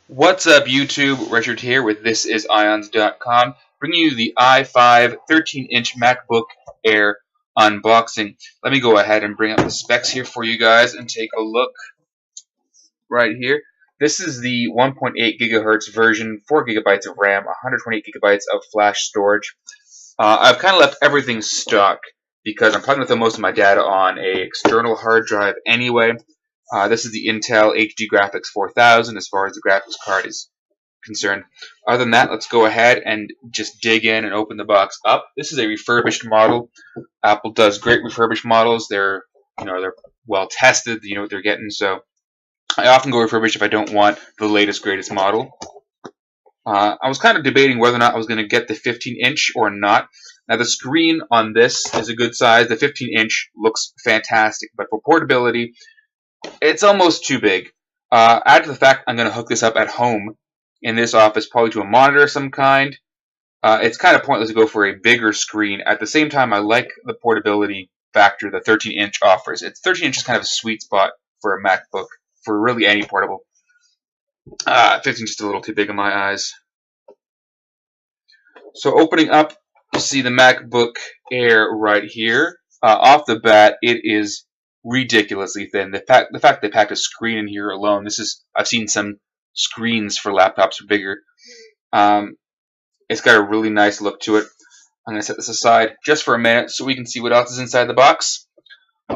What's up, YouTube? Richard here with ThisIsIons.com, bringing you the i5 13-inch MacBook Air unboxing. Let me go ahead and bring up the specs here for you guys and take a look right here. This is the 1.8 GHz version, 4 gigabytes of RAM, 128 gigabytes of flash storage. I've kind of left everything stock because I'm plugging with most of my data on a external hard drive anyway. This is the Intel HD Graphics 4000 as far as the graphics card is concerned. Other than that, let's go ahead and just dig in and open the box up. This is a refurbished model. Apple does great refurbished models. They're well tested. You know what they're getting. So I often go refurbished if I don't want the latest greatest model. I was kind of debating whether or not I was going to get the 15-inch or not. Now the screen on this is a good size. The 15-inch looks fantastic, but for portability, it's almost too big. Add to the fact I'm going to hook this up at home in this office, probably to a monitor of some kind. It's kind of pointless to go for a bigger screen. At the same time, I like the portability factor the 13-inch offers. 13-inch is kind of a sweet spot for a MacBook, for really any portable. 15 is just a little too big in my eyes. So opening up, you see the MacBook Air right here. Off the bat, it is ridiculously thin. The fact they packed a screen in here alone. I've seen some screens for laptops bigger. It's got a really nice look to it. I'm going to set this aside just for a minute so we can see what else is inside the box.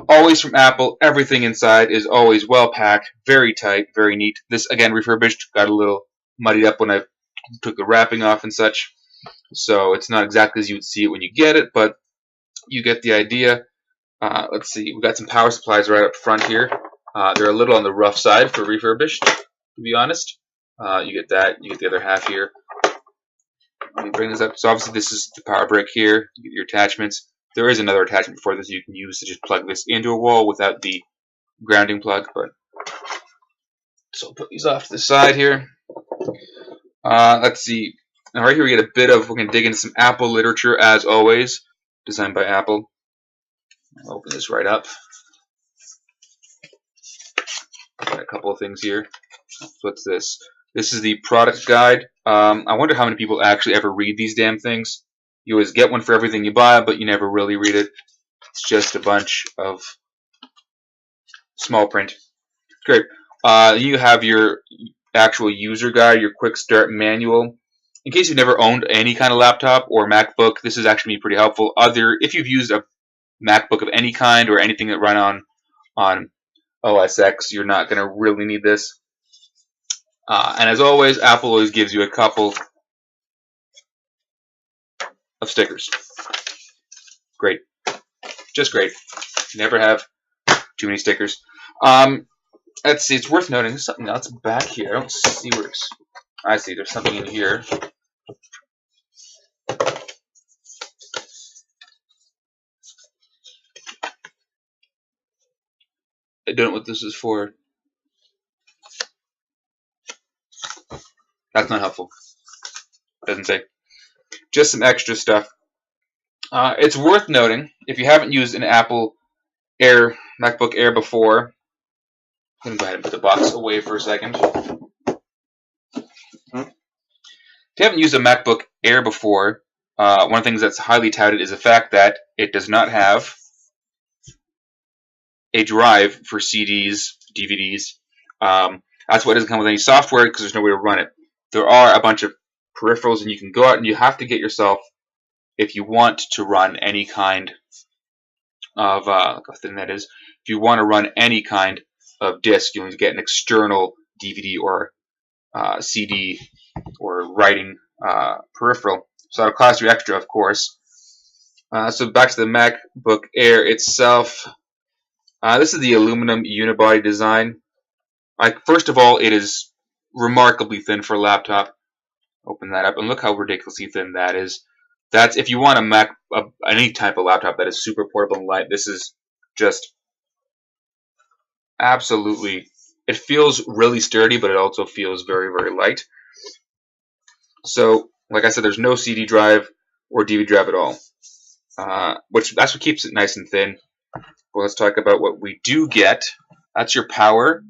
Always from Apple, everything inside is always well packed, very tight, very neat. This, again, refurbished, got a little muddied up when I took the wrapping off and such. So it's not exactly as you would see it when you get it, but you get the idea. Let's see, we've got some power supplies right up front here. They're a little on the rough side for refurbished, to be honest. You get that, you get the other half here. Let me bring this up. So obviously this is the power brick here. You get your attachments. There is another attachment for this you can use to just plug this into a wall without the grounding plug. But so I'll put these off to the side here. Let's see. Now right here we get a bit of, we're going to dig into some Apple literature as always, designed by Apple. I'll open this right up. Got a couple of things here. What's this? This is the product guide. I wonder how many people actually ever read these damn things. You always get one for everything you buy, but you never really read it. It's just a bunch of small print. Great. You have your actual user guide, your quick start manual. In case you've never owned any kind of laptop or MacBook, this is actually pretty helpful. If you've used a MacBook of any kind or anything that run on OS X, you're not going to really need this. And as always, Apple always gives you a couple of stickers. Great. Just great. Never have too many stickers. Let's see, it's worth noting there's something else back here. I don't see where it's... I see, there's something in here. I don't know what this is for. That's not helpful. Doesn't say. Just some extra stuff. It's worth noting, if you haven't used an Apple MacBook Air before, I'm going to go ahead and put the box away for a second. If you haven't used a MacBook Air before, one of the things that's highly touted is the fact that it does not have a drive for CDs, DVDs. That's why it doesn't come with any software, because there's no way to run it. There are a bunch of peripherals, and you can go out and you have to get yourself, if you want to run any kind of, look how thin that is, if you want to run any kind of disc, you'll need to get an external DVD or CD or writing peripheral. So that'll cost you extra, of course. So back to the MacBook Air itself. This is the aluminum unibody design. First of all, it is remarkably thin for a laptop. Open that up and look how ridiculously thin that is. That's if you want any type of laptop that is super portable and light. This is just absolutely. It feels really sturdy, but it also feels very, very light. So, like I said, there's no CD drive or DVD drive at all, that's what keeps it nice and thin. Well, let's talk about what we do get. That's your power.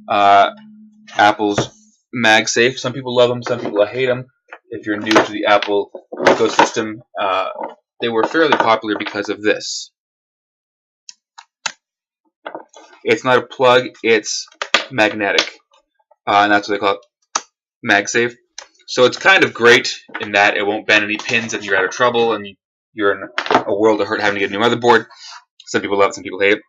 Apple's MagSafe. Some people love them, some people hate them. If you're new to the Apple ecosystem, they were fairly popular because of this. It's not a plug, it's magnetic, and that's what they call it, MagSafe. So it's kind of great in that it won't bend any pins if you're out of trouble and you're in a world of hurt having to get a new motherboard. Some people love it, some people hate it.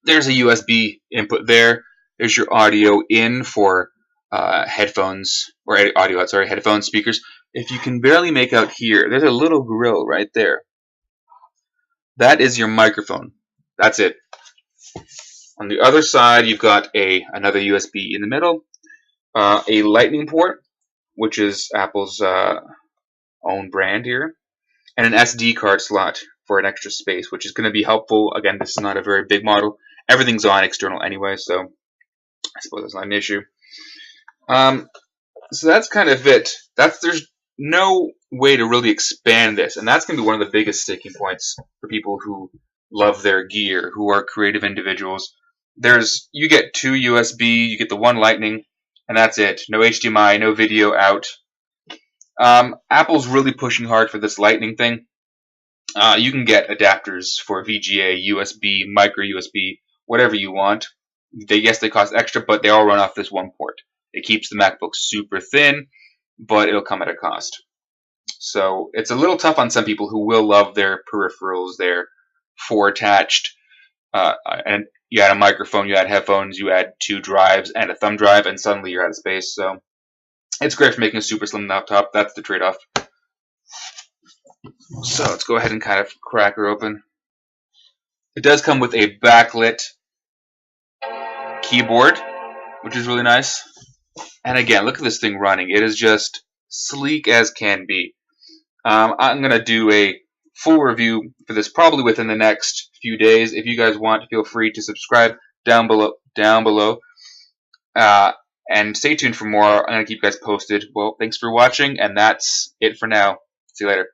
There's a USB input there. There's your audio in for headphones, or audio out, sorry, headphone speakers. If you can barely make out here, there's a little grill right there. That is your microphone. That's it. On the other side, you've got another USB in the middle, a lightning port, which is Apple's own brand here, and an SD card slot for an extra space, which is going to be helpful. Again, this is not a very big model. Everything's on external anyway, so I suppose that's not an issue. So that's kind of it. There's no way to really expand this, and that's going to be one of the biggest sticking points for people who love their gear, who are creative individuals. You get 2 USB, you get the 1 Lightning, and that's it. No HDMI, no video out. Apple's really pushing hard for this Lightning thing. You can get adapters for VGA, USB, micro USB, whatever you want. Yes, they cost extra, but they all run off this one port. It keeps the MacBook super thin, but it'll come at a cost. So it's a little tough on some people who will love their peripherals, their 4 attached, and you add a microphone, you add headphones, you add 2 drives and a thumb drive, and suddenly you're out of space. So it's great for making a super slim laptop. That's the trade-off. So let's go ahead and kind of crack her open. It does come with a backlit keyboard, which is really nice. And again, look at this thing running. It is just sleek as can be. I'm going to do a full review for this probably within the next few days. If you guys want, feel free to subscribe down below. And stay tuned for more. I'm going to keep you guys posted. Well, thanks for watching, and that's it for now. See you later.